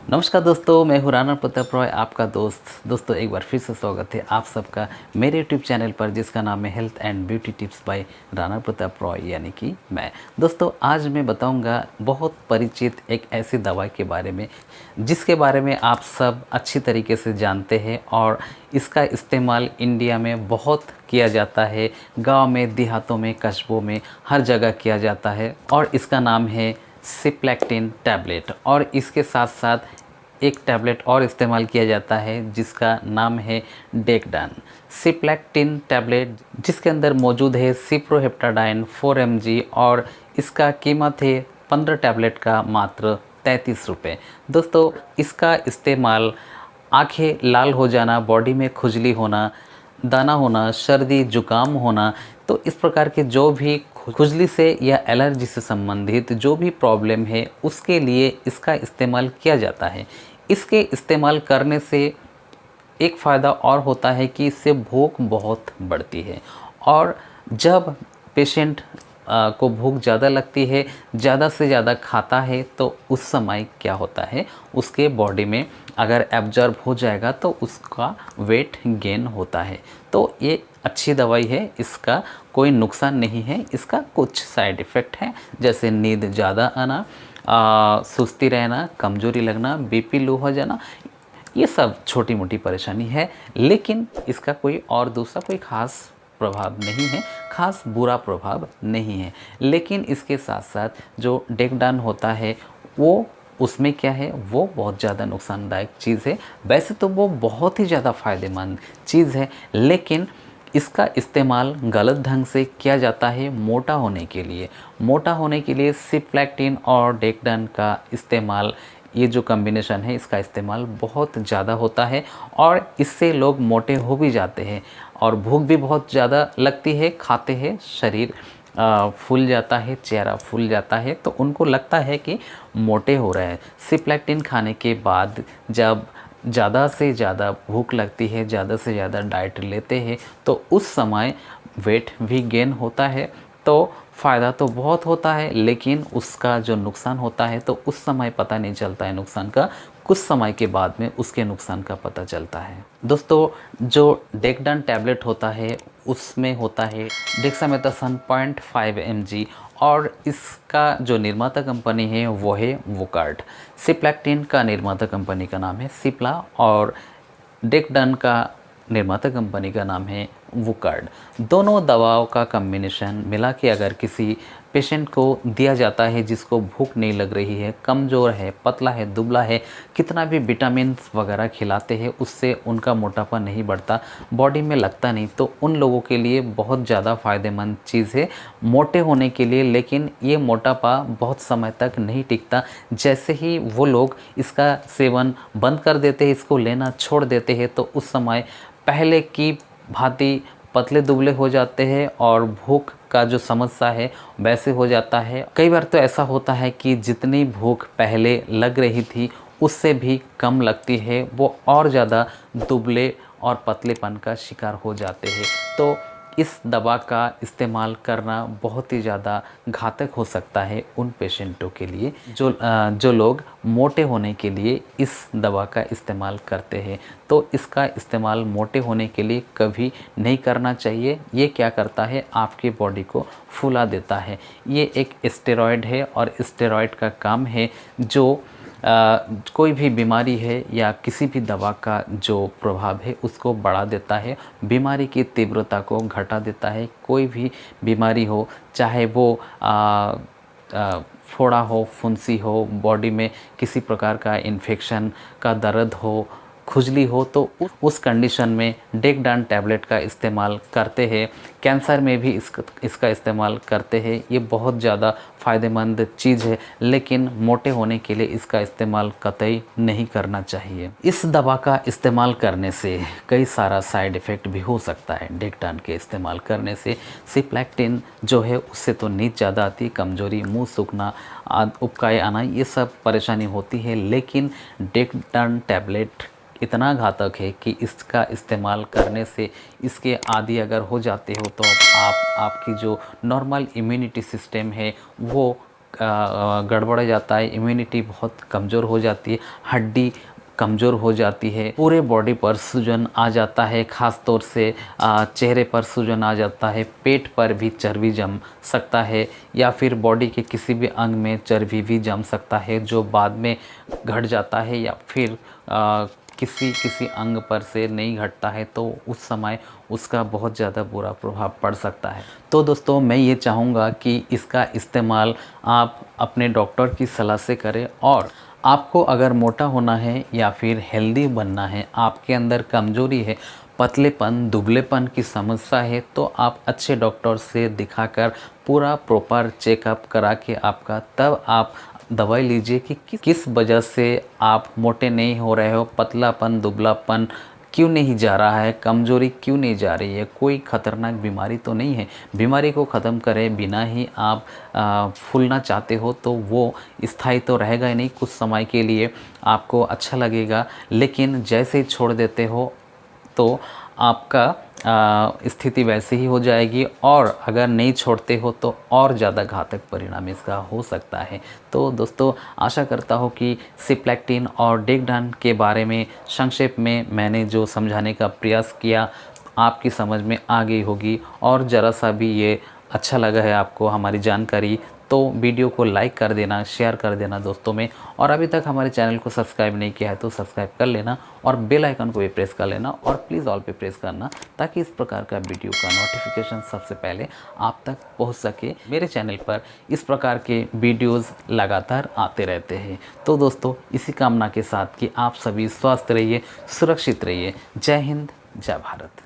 नमस्कार दोस्तों, मैं हूँ राणा प्रताप रॉय, आपका दोस्त। दोस्तों, एक बार फिर से स्वागत है आप सबका मेरे यूट्यूब चैनल पर, जिसका नाम है health and beauty tips by Rana Pratap Roy, यानी कि मैं। दोस्तों, आज मैं बताऊंगा बहुत परिचित एक ऐसी दवा के बारे में जिसके बारे में आप सब अच्छी तरीके से जानते हैं और इसका इस्तेमाल इंडिया में बहुत किया जाता है। गाँव में, देहातों में, कस्बों में, हर जगह किया जाता है और इसका नाम है सिप्लैक्टिन टैबलेट। और इसके साथ साथ एक टैबलेट और इस्तेमाल किया जाता है जिसका नाम है डेक्डान। सिप्लैक्टिन टैबलेट जिसके अंदर मौजूद है सिप्रोहेप्टाडाइन 4 mg और इसका कीमत है 15 टैबलेट का मात्र 33 रुपये। दोस्तों, इसका इस्तेमाल आंखें लाल हो जाना, बॉडी में खुजली होना, दाना होना, सर्दी जुकाम होना, तो इस प्रकार के जो भी खुजली से या एलर्जी से संबंधित जो भी प्रॉब्लम है उसके लिए इसका इस्तेमाल किया जाता है। इसके इस्तेमाल करने से एक फ़ायदा और होता है कि इससे भूख बहुत बढ़ती है और जब पेशेंट को भूख ज़्यादा लगती है, ज़्यादा से ज़्यादा खाता है, तो उस समय क्या होता है, उसके बॉडी में अगर एब्जॉर्ब हो जाएगा तो उसका वेट गेन होता है। तो ये अच्छी दवाई है, इसका कोई नुकसान नहीं है। इसका कुछ साइड इफ़ेक्ट हैं, जैसे नींद ज़्यादा आना, सुस्ती रहना, कमज़ोरी लगना, बीपी लो हो जाना, ये सब छोटी मोटी परेशानी है। लेकिन इसका कोई और दूसरा कोई ख़ास प्रभाव नहीं है, ख़ास बुरा प्रभाव नहीं है। लेकिन इसके साथ साथ जो डेक्डान होता है वो, उसमें क्या है, वो बहुत ज़्यादा नुकसानदायक चीज़ है। वैसे तो वो बहुत ही ज़्यादा फ़ायदेमंद चीज़ है, लेकिन इसका इस्तेमाल गलत ढंग से किया जाता है मोटा होने के लिए। मोटा होने के लिए सिप्लैक्टिन और डेक्डान का इस्तेमाल, ये जो कॉम्बिनेशन है, इसका इस्तेमाल बहुत ज़्यादा होता है और इससे लोग मोटे हो भी जाते हैं और भूख भी बहुत ज़्यादा लगती है। खाते हैं, शरीर फूल जाता है, चेहरा फूल जाता है, तो उनको लगता है कि मोटे हो रहे हैं। सिप्लैक्टिन खाने के बाद जब ज़्यादा से ज़्यादा भूख लगती है, ज़्यादा से ज़्यादा डाइट लेते हैं, तो उस समय वेट भी गेन होता है। तो फ़ायदा तो बहुत होता है, लेकिन उसका जो नुकसान होता है तो उस समय पता नहीं चलता है नुकसान का, कुछ समय के बाद में उसके नुकसान का पता चलता है। दोस्तों, जो डेक्डान टैबलेट होता है उसमें होता है डेक्सामेथासोन 0.5 mg और इसका जो निर्माता कंपनी है वो है वोकार्ट। सिप्लैक्टिन का निर्माता कंपनी का नाम है सिप्ला और डेक्डान का निर्माता कंपनी का नाम है वोकार्ट। दोनों दवाओं का कॉम्बिनेशन मिला के अगर किसी पेशेंट को दिया जाता है जिसको भूख नहीं लग रही है, कमज़ोर है, पतला है, दुबला है, कितना भी विटामिन वगैरह खिलाते हैं उससे उनका मोटापा नहीं बढ़ता, बॉडी में लगता नहीं, तो उन लोगों के लिए बहुत ज़्यादा फ़ायदेमंद चीज़ है मोटे होने के लिए। लेकिन ये मोटापा बहुत समय तक नहीं टिकता। जैसे ही वो लोग इसका सेवन बंद कर देते हैं, इसको लेना छोड़ देते हैं, तो उस समय पहले की भांति पतले दुबले हो जाते हैं और भूख का जो समस्या है वैसे हो जाता है। कई बार तो ऐसा होता है कि जितनी भूख पहले लग रही थी उससे भी कम लगती है, वो और ज़्यादा दुबले और पतलेपन का शिकार हो जाते हैं। तो इस दवा का इस्तेमाल करना बहुत ही ज़्यादा घातक हो सकता है उन पेशेंटों के लिए जो लोग मोटे होने के लिए इस दवा का इस्तेमाल करते हैं। तो इसका इस्तेमाल मोटे होने के लिए कभी नहीं करना चाहिए। ये क्या करता है, आपकी बॉडी को फुला देता है। ये एक स्टेरॉयड है और स्टेरॉयड का काम है जो कोई भी बीमारी है या किसी भी दवा का जो प्रभाव है उसको बढ़ा देता है, बीमारी की तीव्रता को घटा देता है। कोई भी बीमारी हो, चाहे वो फोड़ा हो, फुंसी हो, बॉडी में किसी प्रकार का इन्फेक्शन का दर्द हो, खुजली हो, तो उस कंडीशन में डेक्डान टैबलेट का इस्तेमाल करते हैं। कैंसर में भी इसका इस्तेमाल करते हैं। ये बहुत ज़्यादा फ़ायदेमंद चीज़ है, लेकिन मोटे होने के लिए इसका इस्तेमाल कतई नहीं करना चाहिए। इस दवा का इस्तेमाल करने से कई सारा साइड इफ़ेक्ट भी हो सकता है। डेक्डान के इस्तेमाल करने से सिप्लैक्टिन जो है उससे तो नींद ज़्यादा आती, कमज़ोरी, मुँह सूखना, उबकाई आना, ये सब परेशानी होती है। लेकिन डेक्डान टैबलेट इतना घातक है कि इसका इस्तेमाल करने से इसके आदी अगर हो जाते हो तो आपकी जो नॉर्मल इम्यूनिटी सिस्टम है वो गड़बड़ जाता है, इम्यूनिटी बहुत कमज़ोर हो जाती है, हड्डी कमज़ोर हो जाती है, पूरे बॉडी पर सूजन आ जाता है, ख़ास तौर से चेहरे पर सूजन आ जाता है, पेट पर भी चर्बी जम सकता है या फिर बॉडी के किसी भी अंग में चर्बी भी जम सकता है जो बाद में घट जाता है या फिर किसी अंग पर से नहीं घटता है तो उस समय उसका बहुत ज़्यादा बुरा प्रभाव पड़ सकता है। तो दोस्तों मैं ये चाहूँगा कि इसका इस्तेमाल आप अपने डॉक्टर की सलाह से करें, और आपको अगर मोटा होना है या फिर हेल्दी बनना है, आपके अंदर कमजोरी है, पतलेपन दुबलेपन की समस्या है, तो आप अच्छे डॉक्टर से दिखाकर पूरा प्रॉपर चेकअप करा के आपका तब आप दवाई लीजिए कि किस वजह से आप मोटे नहीं हो रहे हो, पतलापन दुबलापन क्यों नहीं जा रहा है, कमजोरी क्यों नहीं जा रही है, कोई ख़तरनाक बीमारी तो नहीं है। बीमारी को ख़त्म करे बिना ही आप फूलना चाहते हो तो वो स्थायी तो रहेगा ही नहीं, कुछ समय के लिए आपको अच्छा लगेगा, लेकिन जैसे ही छोड़ देते हो तो आपका स्थिति वैसे ही हो जाएगी, और अगर नहीं छोड़ते हो तो और ज़्यादा घातक परिणाम इसका हो सकता है। तो दोस्तों आशा करता हूँ कि सिप्लेक्टिन और डेक्डान के बारे में संक्षेप में मैंने जो समझाने का प्रयास किया आपकी समझ में आ गई होगी, और ज़रा सा भी ये अच्छा लगा है आपको हमारी जानकारी तो वीडियो को लाइक कर देना, शेयर कर देना दोस्तों में, और अभी तक हमारे चैनल को सब्सक्राइब नहीं किया है तो सब्सक्राइब कर लेना और बेल आइकन को भी प्रेस कर लेना, और प्लीज़ ऑल पे प्रेस करना ताकि इस प्रकार का वीडियो का नोटिफिकेशन सबसे पहले आप तक पहुंच सके। मेरे चैनल पर इस प्रकार के वीडियोज़ लगातार आते रहते हैं। तो दोस्तों इसी कामना के साथ कि आप सभी स्वस्थ रहिए, सुरक्षित रहिए। जय हिंद, जय भारत।